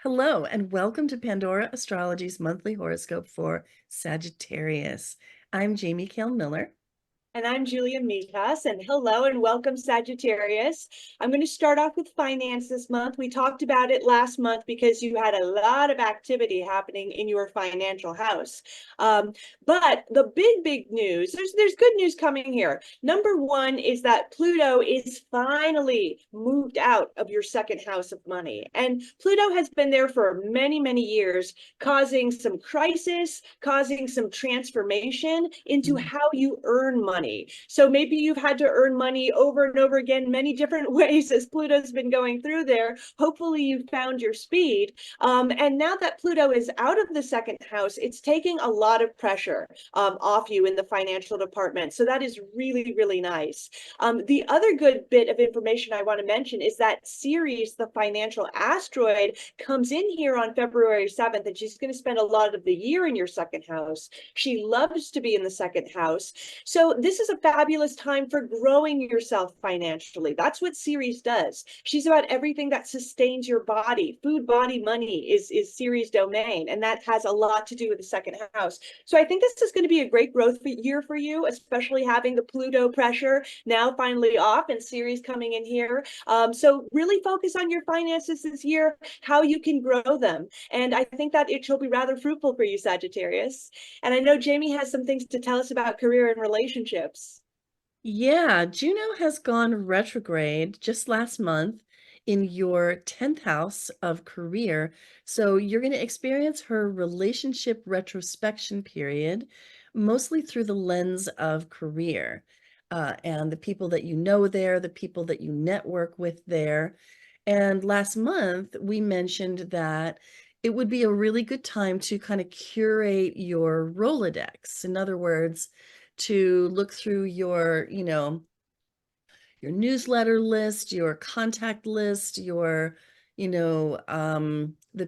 Hello, and welcome to Pandora Astrology's monthly horoscope for Sagittarius. I'm Jamie Kale Miller. And I'm Julia Mikas, and hello and welcome, Sagittarius. I'm going to start off with finance this month. We talked about it last month because you had a lot of activity happening in your financial house. But the big news, there's good news coming here. Number one is that Pluto is finally moved out of your second house of money. And Pluto has been there for many years, causing some crisis, causing some transformation into how you earn money. So maybe you've had to earn money over and over again, many different ways as Pluto's been going through there. Hopefully you've found your speed. And now that Pluto is out of the second house, it's taking a lot of pressure off you in the financial department. So that is really nice. The other good bit of information I want to mention is that Ceres, the financial asteroid, comes in here on February 7th, and she's going to spend a lot of the year in your second house. She loves to be in the second house. So this is a fabulous time for growing yourself financially. That's what Ceres does. She's about everything that sustains your body. Food, body, money is Ceres' domain, and that has a lot to do with the second house. So I think this is going to be a great growth year for you, especially having the Pluto pressure now finally off and Ceres coming in here. So really focus on your finances this year, how you can grow them. And I think that it shall be rather fruitful for you, Sagittarius. And I know Jamie has some things to tell us about career and relationships. Yeah, Juno has gone retrograde just last month in your 10th house of career. So you're going to experience her relationship retrospection period, mostly through the lens of career, and the people that you know there, the people that you network with there. And last month, we mentioned that it would be a really good time to kind of curate your Rolodex. In other words, to look through your newsletter list, your contact list, the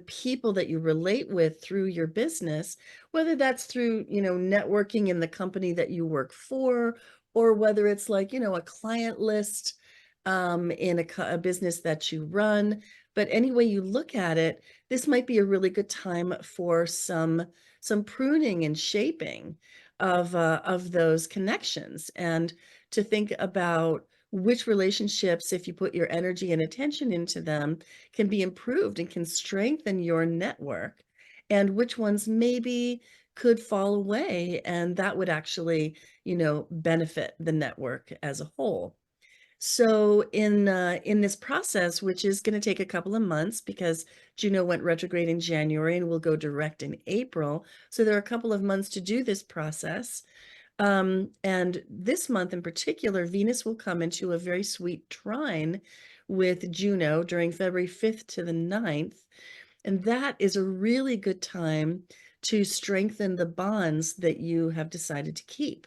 people that you relate with through your business, whether that's through, networking in the company that you work for, or whether it's like, a client list in a business that you run. But any way you look at it, this might be a really good time for some pruning and shaping of those connections, and to think about which relationships, if you put your energy and attention into them, can be improved and can strengthen your network, and which ones maybe could fall away, and that would actually, benefit the network as a whole. So in this process, which is going to take a couple of months because Juno went retrograde in January and will go direct in April, so there are a couple of months to do this process. And this month in particular, Venus will come into a very sweet trine with Juno during February 5th to the 9th. And that is a really good time to strengthen the bonds that you have decided to keep.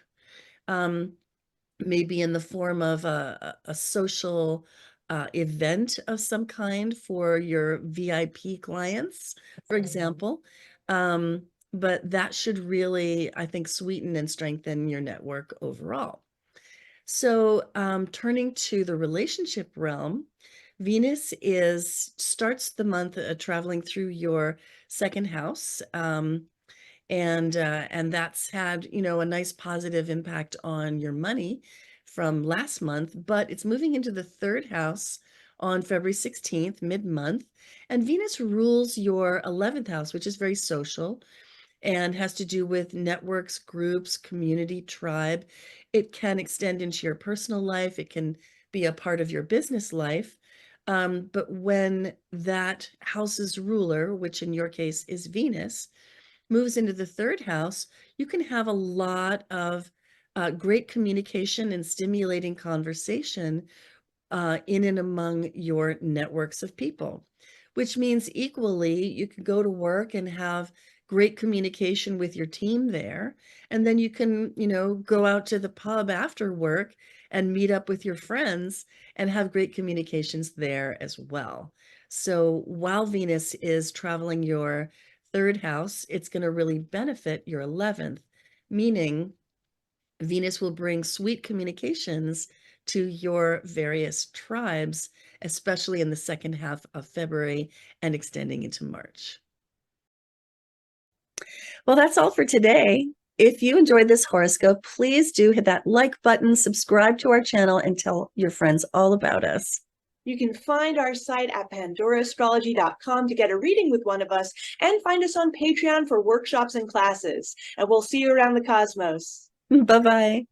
Maybe in the form of a social event of some kind for your VIP clients, for example. But that should really, I think, sweeten and strengthen your network overall. So turning to the relationship realm, Venus starts the month traveling through your second house. And that's had, a nice positive impact on your money from last month, but it's moving into the third house on February 16th, mid-month, and Venus rules your 11th house, which is very social and has to do with networks, groups, community, tribe. It can extend into your personal life. It can be a part of your business life. But when that house's ruler, which in your case is Venus, moves into the third house, you can have a lot of great communication and stimulating conversation in and among your networks of people, which means equally you can go to work and have great communication with your team there. And then you can, go out to the pub after work and meet up with your friends and have great communications there as well. So while Venus is traveling your third house, it's going to really benefit your 11th, meaning Venus will bring sweet communications to your various tribes, especially in the second half of February and extending into March. Well, that's all for today. If you enjoyed this horoscope, please do hit that like button, subscribe to our channel, and tell your friends all about us. You can find our site at pandoraastrology.com to get a reading with one of us, and find us on Patreon for workshops and classes. And we'll see you around the cosmos. Bye-bye.